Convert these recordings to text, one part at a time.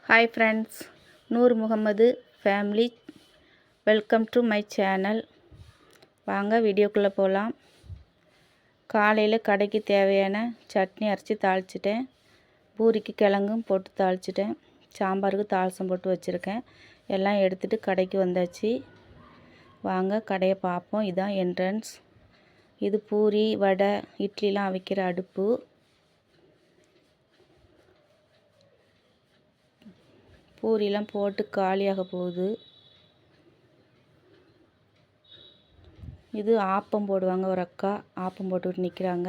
Hi friends, Noor Mohammed family welcome to my channel. வாங்க வீடியோக்குள்ளே போகலாம். காலையில் கடைக்கு தேவையான சட்னி அரைச்சி தாளிச்சிட்டேன். பூரிக்கு கிழங்கும் போட்டு தாளிச்சிட்டேன். சாம்பாருக்கு தாளிசம் போட்டு வச்சுருக்கேன். எல்லாம் எடுத்துகிட்டு கடைக்கு வந்தாச்சு. வாங்க கடையை பார்ப்போம். இதுதான் என்ட்ரன்ஸ். இது பூரி வடை இட்லிலாம் அவிக்கிற அடுப்பு. பூரிலாம் போட்டு காலியாக போகுது. இது ஆப்பம் போடுவாங்க. ஒரு அக்கா ஆப்பம் போட்டுக்கிட்டு நிற்கிறாங்க.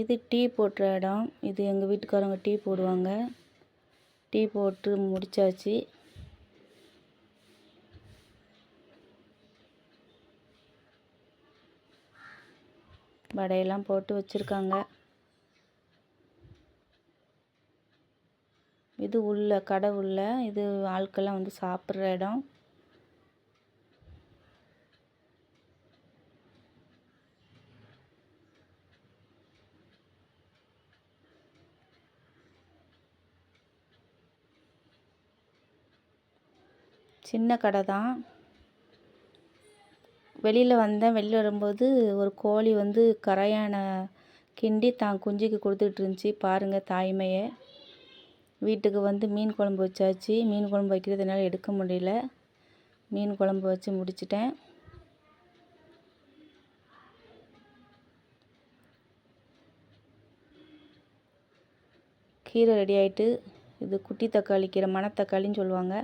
இது டீ போட்டுற இடம். இது எங்கள் வீட்டுக்காரங்க டீ போடுவாங்க. டீ போட்டு முடிச்சாச்சு. வடையெல்லாம் போட்டு வச்சுருக்காங்க. இது உள்ள கடை உள்ள. இது ஆட்கள்லாம் வந்து சாப்பிட்ற இடம். சின்ன கடை தான். வெளியில் வந்தேன். வெளியில் வரும்போது ஒரு கோழி வந்து கரையானை கிண்டி தான் குஞ்சுக்கு கொடுத்துட்டு இருந்துச்சு. பாருங்கள் தாய்மையை. வீட்டுக்கு வந்து மீன் குழம்பு வச்சாச்சு. மீன் குழம்பு வைக்கிறதுனால எடுக்க முடியல. மீன் குழம்பு வச்சு முடிச்சிட்டேன். கீரை ரெடி ஆகிட்டு. இது குட்டி தக்காளி கீரை, மணத்தக்காளின்னு சொல்லுவாங்க.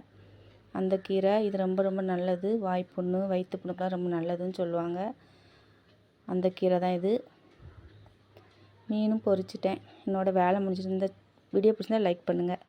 அந்த கீரை இது ரொம்ப ரொம்ப நல்லது. வாய்ப்புண்ணு வயிற்று புண்ணுக்கெலாம் ரொம்ப நல்லதுன்னு சொல்லுவாங்க. அந்த கீரை தான் இது. மீனும் பொரிச்சிட்டேன். என்னோடய வேலை முடிஞ்சிட்டு. இந்த வீடியோ பிடிச்சிருந்தா லைக் பண்ணுங்கள்.